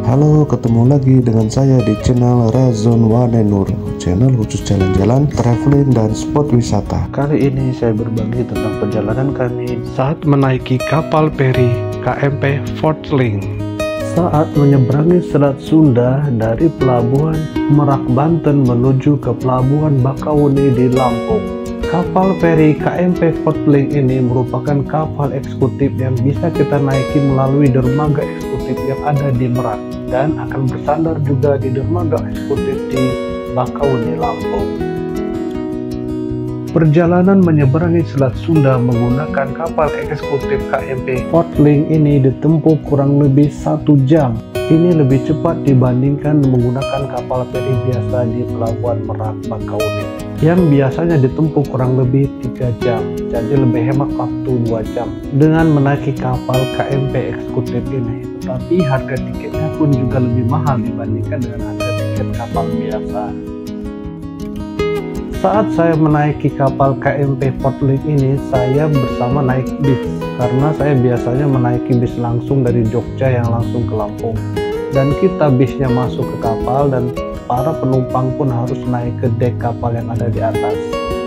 Halo, ketemu lagi dengan saya di channel Razon Wadenur, channel khusus jalan-jalan, traveling, dan spot wisata. Kali ini saya berbagi tentang perjalanan kami saat menaiki kapal feri KMP Fortlink. Saat menyeberangi Selat Sunda dari Pelabuhan Merak Banten menuju ke Pelabuhan Bakauheni di Lampung. Kapal feri KMP Fortlink ini merupakan kapal eksekutif yang bisa kita naiki melalui dermaga eksekutif yang ada di Merak dan akan bersandar juga di dermaga eksekutif di Bakauheni, Lampung. Perjalanan menyeberangi Selat Sunda menggunakan kapal eksekutif KMP Fortlink ini ditempuh kurang lebih 1 jam. Ini lebih cepat dibandingkan menggunakan kapal feri biasa di Pelabuhan Merak Bakauheni yang biasanya ditempuh kurang lebih 3 jam, jadi lebih hemat waktu 2 jam dengan menaiki kapal KMP eksekutif ini. Tetapi harga tiketnya pun juga lebih mahal dibandingkan dengan harga tiket kapal biasa. Saat saya menaiki kapal KMP Fortlink ini, saya bersama naik bis karena saya biasanya menaiki bis langsung dari Jogja yang langsung ke Lampung, dan kita bisnya masuk ke kapal dan para penumpang pun harus naik ke dek kapal yang ada di atas,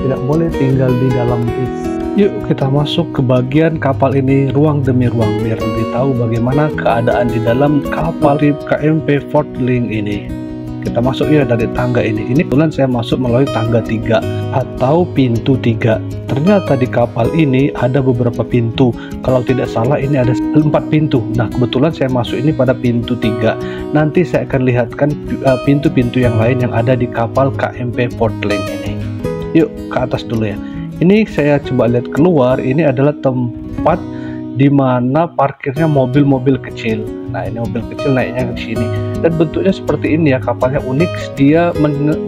tidak boleh tinggal di dalam bis. Yuk kita masuk ke bagian kapal ini ruang demi ruang biar lebih tahu bagaimana keadaan di dalam kapal KMP Fortlink ini. Kita masuk ya dari tangga ini. Ini kebetulan saya masuk melalui tangga 3 atau pintu 3. Ternyata di kapal ini ada beberapa pintu. Kalau tidak salah ini ada 4 pintu. Nah, kebetulan saya masuk ini pada pintu 3. Nanti saya akan lihatkan pintu-pintu yang lain yang ada di kapal KMP Fortlink ini. Yuk ke atas dulu ya. Ini saya coba lihat keluar. Ini adalah tempat di mana parkirnya mobil-mobil kecil. Nah, ini mobil kecil naiknya ke sini. Dan bentuknya seperti ini ya, kapalnya unik, dia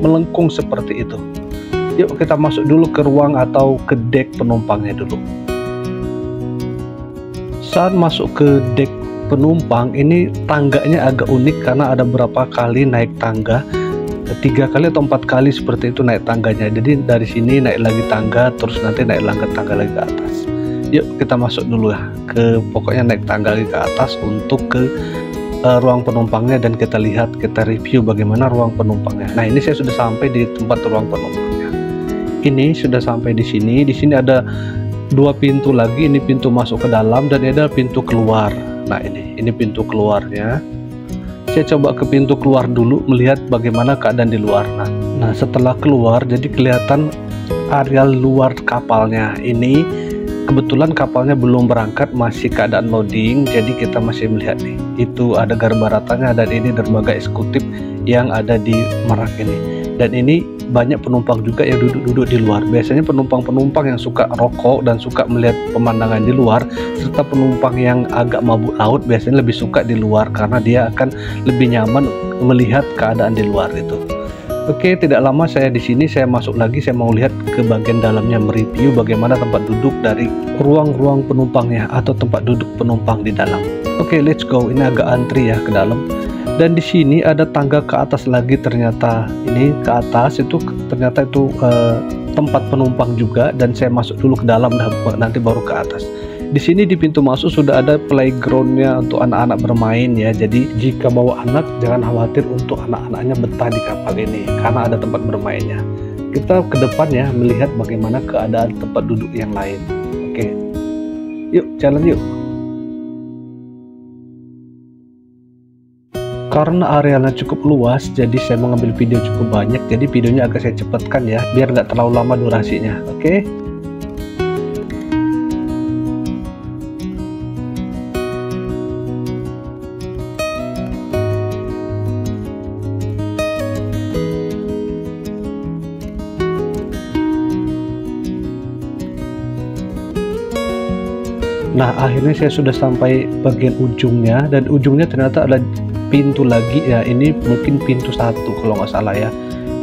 melengkung seperti itu. Yuk kita masuk dulu ke ruang atau ke dek penumpangnya dulu. Saat masuk ke dek penumpang, ini tangganya agak unik karena ada berapa kali naik tangga. 3 kali atau 4 kali seperti itu naik tangganya. Jadi dari sini naik lagi tangga, terus nanti naik lagi tangga lagi ke atas. Yuk kita masuk dulu ya, pokoknya naik tangga lagi ke atas untuk ke ruang penumpangnya, dan kita lihat, kita review bagaimana ruang penumpangnya. Nah, ini saya sudah sampai di tempat ruang penumpangnya. Ini sudah sampai di sini. Di sini ada 2 pintu lagi. Ini pintu masuk ke dalam dan ada pintu keluar. Nah, ini pintu keluarnya. Saya coba ke pintu keluar dulu melihat bagaimana keadaan di luar. Nah, setelah keluar jadi kelihatan area luar kapalnya. Ini kebetulan kapalnya belum berangkat, masih keadaan loading, jadi kita masih melihat nih, itu ada garbaratanya, dan ini dermaga eksekutif yang ada di Merak ini. Dan ini banyak penumpang juga yang duduk-duduk di luar. Biasanya penumpang-penumpang yang suka rokok dan suka melihat pemandangan di luar, serta penumpang yang agak mabuk laut biasanya lebih suka di luar karena dia akan lebih nyaman melihat keadaan di luar itu. Oke, tidak lama saya di sini, saya masuk lagi, saya mau lihat ke bagian dalamnya, mereview bagaimana tempat duduk dari ruang-ruang penumpangnya atau tempat duduk penumpang di dalam. Oke, let's go. Ini agak antri ya ke dalam. Dan di sini ada tangga ke atas lagi ternyata. Ini ke atas itu ternyata itu tempat penumpang juga, dan saya masuk dulu ke dalam nanti baru ke atas. Di sini di pintu masuk sudah ada playgroundnya untuk anak-anak bermain ya. Jadi jika bawa anak jangan khawatir untuk anak-anaknya betah di kapal ini karena ada tempat bermainnya. Kita ke depan ya melihat bagaimana keadaan tempat duduk yang lain. Oke, yuk jalan yuk. Karena areanya cukup luas, jadi saya mengambil video cukup banyak. Jadi videonya agak saya cepatkan ya, biar nggak terlalu lama durasinya. Oke. Nah, akhirnya saya sudah sampai bagian ujungnya, dan ujungnya ternyata ada pintu lagi ya. Ini mungkin pintu 1 kalau nggak salah ya.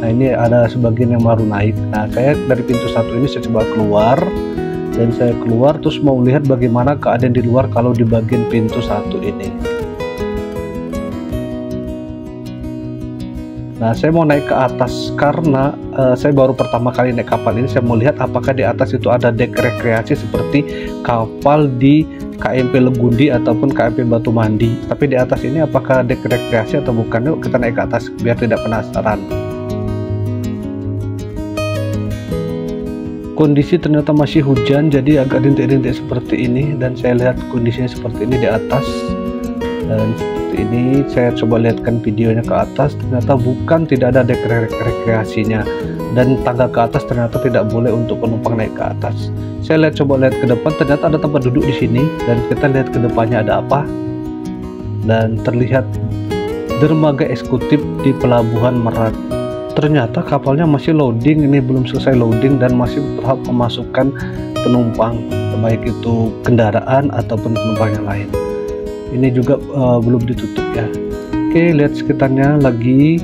Nah, ini ada sebagian yang baru naik. Nah, saya dari pintu 1 ini saya coba keluar, dan saya keluar terus mau lihat bagaimana keadaan di luar kalau di bagian pintu 1 ini. Nah, saya mau naik ke atas karena saya baru pertama kali naik kapal ini. Saya mau lihat apakah di atas itu ada dek rekreasi seperti kapal di KMP Legundi ataupun KMP Batu Mandi. Tapi di atas ini apakah dek rekreasi atau bukan? Yuk kita naik ke atas biar tidak penasaran. Kondisi ternyata masih hujan, jadi agak rintik-rintik seperti ini, dan saya lihat kondisinya seperti ini di atas. Dan seperti ini saya coba lihatkan videonya ke atas, ternyata bukan, tidak ada dek rekreasinya, dan tangga ke atas ternyata tidak boleh untuk penumpang naik ke atas. Saya coba lihat ke depan, ternyata ada tempat duduk di sini, dan kita lihat ke depannya ada apa. Dan terlihat dermaga eksekutif di Pelabuhan Merak. Ternyata kapalnya masih loading, ini belum selesai loading dan masih berhak memasukkan penumpang, baik itu kendaraan ataupun penumpang yang lain. Ini juga belum ditutup ya. Oke, lihat sekitarnya lagi.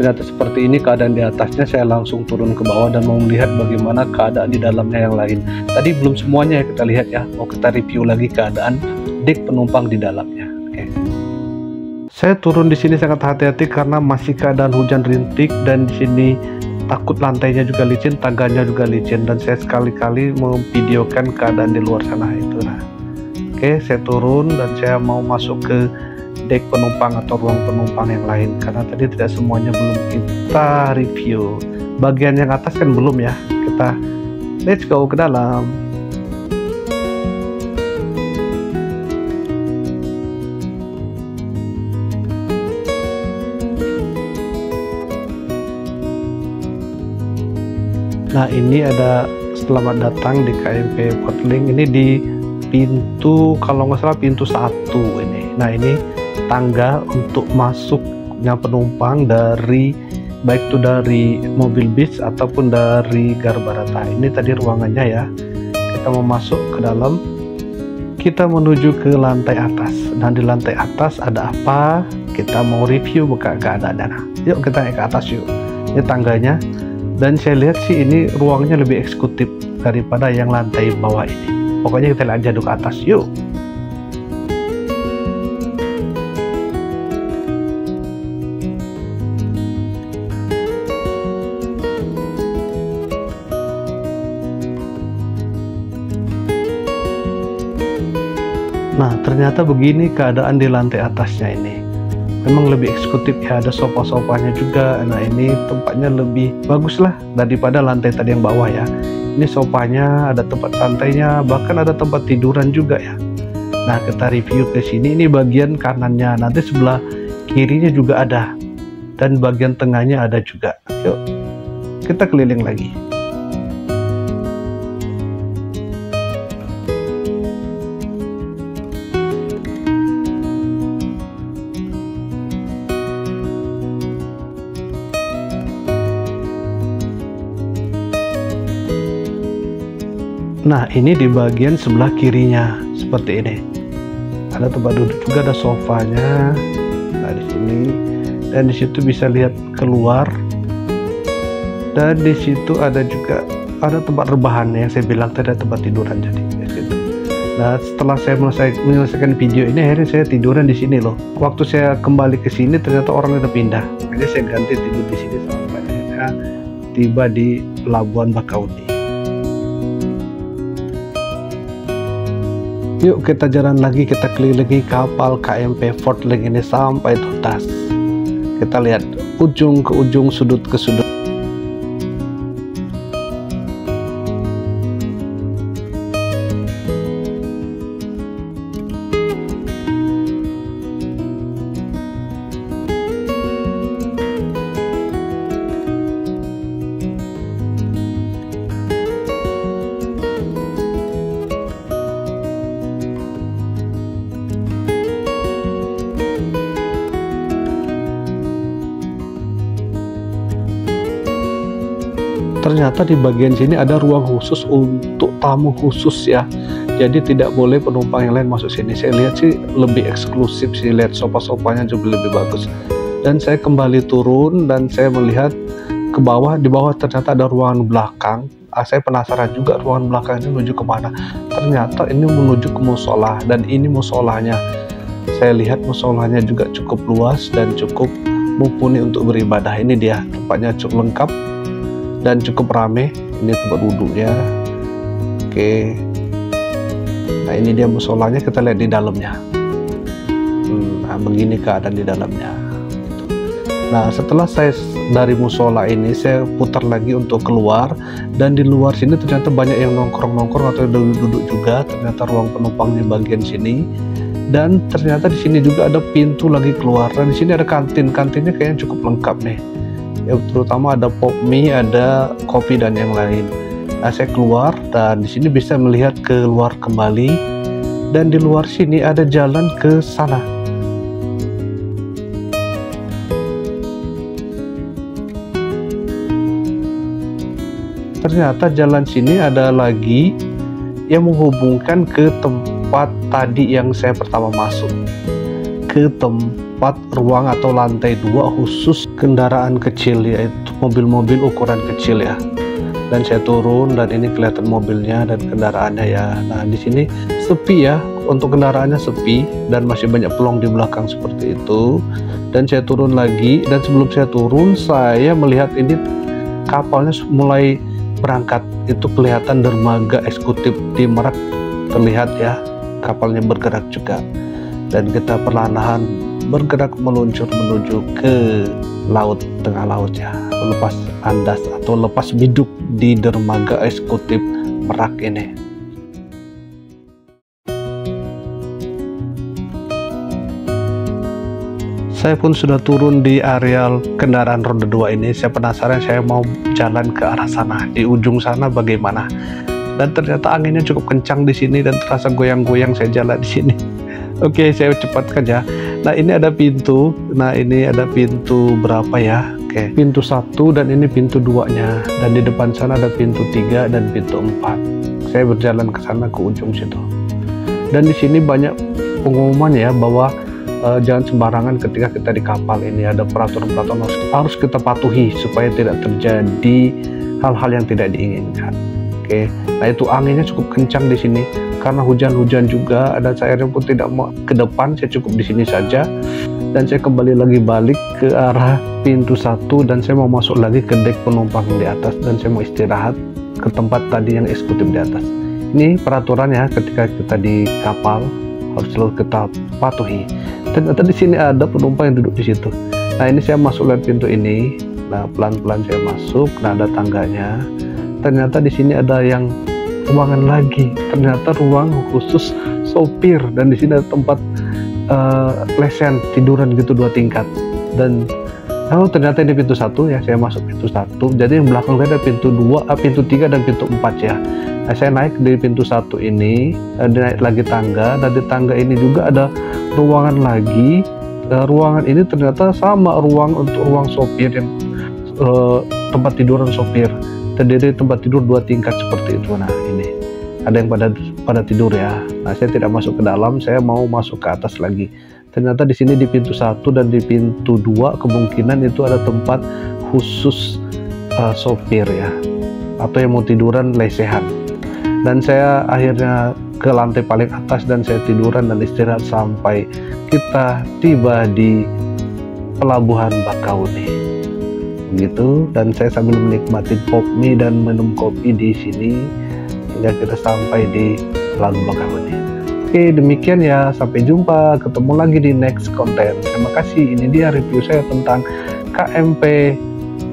Ternyata seperti ini keadaan di atasnya. Saya langsung turun ke bawah dan mau melihat bagaimana keadaan di dalamnya yang lain. Tadi belum semuanya ya kita lihat ya. Mau kita review lagi keadaan dek penumpang di dalamnya. Oke. Saya turun di sini sangat hati-hati karena masih keadaan hujan rintik, dan di sini takut lantainya juga licin, tangganya juga licin, dan saya sekali-kali memvideokan keadaan di luar sana itu. Nah, oke, saya turun dan saya mau masuk ke dek penumpang atau ruang penumpang yang lain, karena tadi tidak semuanya belum kita review. Bagian yang atas kan belum ya. Kita let's go ke dalam. Nah, ini ada selamat datang di KMP Portlink. Ini di pintu, kalau nggak salah pintu 1 ini. Nah, ini tangga untuk masuknya penumpang dari baik itu dari mobil bis ataupun dari Garbarata. Ini tadi ruangannya ya. Kita mau masuk ke dalam, kita menuju ke lantai atas, dan di lantai atas ada apa? Kita mau review buka keadaannya. Nah, yuk kita naik ke atas yuk. Ini tangganya, dan saya lihat sih ini ruangnya lebih eksekutif daripada yang lantai bawah ini. Pokoknya kita lihat aja dulu ke atas yuk. Nah, ternyata begini keadaan di lantai atasnya ini. Memang lebih eksekutif ya, ada sofa-sofanya juga. Nah, ini tempatnya lebih bagus lah daripada lantai tadi yang bawah ya. Ini sofanya, ada tempat santainya, bahkan ada tempat tiduran juga ya. Nah, kita review ke sini. Ini bagian kanannya, nanti sebelah kirinya juga ada, dan bagian tengahnya ada juga. Yuk, kita keliling lagi. Nah, ini di bagian sebelah kirinya seperti ini. Ada tempat duduk juga, ada sofanya. Nah, di sini, dan di situ bisa lihat keluar. Dan di situ ada juga ada tempat rebahan yang saya bilang tadi, ada tempat tiduran jadi di situ. Nah, setelah saya menyelesaikan video ini, akhirnya saya tiduran di sini loh. Waktu saya kembali ke sini ternyata orang udah pindah. Jadi saya ganti tidur di sini sampai akhirnya tiba di Pelabuhan Bakauni. Yuk kita jalan lagi, kita kelilingi kapal KMP Portlink ini sampai tuntas. Kita lihat ujung ke ujung, sudut ke sudut. Ternyata di bagian sini ada ruang khusus untuk tamu khusus ya. Jadi tidak boleh penumpang yang lain masuk sini. Saya lihat sih lebih eksklusif sih, lihat sofa-sofanya juga lebih bagus. Dan saya kembali turun dan saya melihat ke bawah. Di bawah ternyata ada ruangan belakang. Saya penasaran juga ruangan belakang ini menuju kemana. Ternyata ini menuju ke musola, dan ini musolanya. Saya lihat musolanya juga cukup luas dan cukup mumpuni untuk beribadah. Ini dia tempatnya cukup lengkap dan cukup rame. Ini tempat duduknya. Oke, Nah ini dia musolanya, kita lihat di dalamnya. Nah begini keadaan di dalamnya. Nah setelah saya dari musola ini, saya putar lagi untuk keluar, dan di luar sini ternyata banyak yang nongkrong-nongkrong atau duduk-duduk juga. Ternyata ruang penumpang di bagian sini, dan ternyata di sini juga ada pintu lagi keluar. Dan di sini ada kantinnya kayaknya cukup lengkap nih. Ya, terutama ada pop mie, ada kopi dan yang lain. Nah, saya keluar dan di sini bisa melihat keluar kembali, dan di luar sini ada jalan ke sana. Ternyata jalan sini ada lagi yang menghubungkan ke tempat tadi yang saya pertama masuk, ke tempat ruang atau lantai 2 khusus kendaraan kecil, yaitu mobil-mobil ukuran kecil ya. Dan saya turun dan ini kelihatan mobilnya dan kendaraannya ya. Nah di sini sepi ya, untuk kendaraannya sepi dan masih banyak pelong di belakang seperti itu. Dan saya turun lagi, dan sebelum saya turun saya melihat ini kapalnya mulai berangkat. Itu kelihatan dermaga eksekutif di Merak terlihat ya, kapalnya bergerak juga. Dan kita perlahan-lahan bergerak meluncur menuju ke laut, tengah laut ya, lepas andas atau lepas biduk di dermaga eksekutif Merak ini. Saya pun sudah turun di areal kendaraan roda 2 ini. Saya penasaran, saya mau jalan ke arah sana, di ujung sana bagaimana. Dan ternyata anginnya cukup kencang di sini dan terasa goyang-goyang saya jalan di sini. Oke, saya cepatkan ya. Nah, ini ada pintu. Nah, ini ada pintu berapa ya? Oke, pintu 1 dan ini pintu 2-nya. Dan di depan sana ada pintu 3 dan pintu 4. Saya berjalan ke sana, ke ujung situ. Dan di sini banyak pengumuman ya, bahwa jangan sembarangan ketika kita di kapal ini. Ada peraturan-peraturan harus kita patuhi supaya tidak terjadi hal-hal yang tidak diinginkan. Oke, nah itu anginnya cukup kencang di sini karena hujan-hujan juga. Dan saya pun tidak mau ke depan, saya cukup di sini saja. Dan saya kembali lagi balik ke arah pintu 1 dan saya mau masuk lagi ke dek penumpang di atas, dan saya mau istirahat ke tempat tadi yang eksekutif di atas. Ini peraturan ya, ketika kita di kapal harus selalu kita patuhi. Ternyata di sini ada penumpang yang duduk di situ. Nah ini saya masuk lewat pintu ini. Nah pelan-pelan saya masuk. Nah ada tangganya. Ternyata di sini ada yang ruangan lagi. Ternyata ruang khusus sopir, dan di sini ada tempat lesehan tiduran gitu 2 tingkat. Dan ternyata ini pintu 1 ya. Saya masuk pintu 1. Jadi yang belakang ada pintu 2, pintu 3 dan pintu 4 ya. Nah, saya naik dari pintu 1 ini, naik lagi tangga, dan di tangga ini juga ada ruangan lagi. Ruangan ini ternyata sama ruang untuk ruang sopir, yang tempat tiduran sopir, terdiri tempat tidur 2 tingkat seperti itu. Nah ini ada yang pada tidur ya. Nah saya tidak masuk ke dalam, saya mau masuk ke atas lagi. Ternyata di sini di pintu 1 dan di pintu 2 kemungkinan itu ada tempat khusus sopir ya, atau yang mau tiduran lesehan. Dan saya akhirnya ke lantai paling atas dan saya tiduran dan istirahat sampai kita tiba di pelabuhan Bakauni. Begitu, dan saya sambil menikmati pop mie dan minum kopi di sini hingga kita sampai di pelabuhan Bakauni. Oke, demikian ya, sampai jumpa, ketemu lagi di next konten. Terima kasih. Ini dia review saya tentang KMP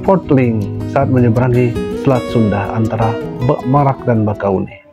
Portlink saat menyeberangi Selat Sunda antara Merak dan Bakauni.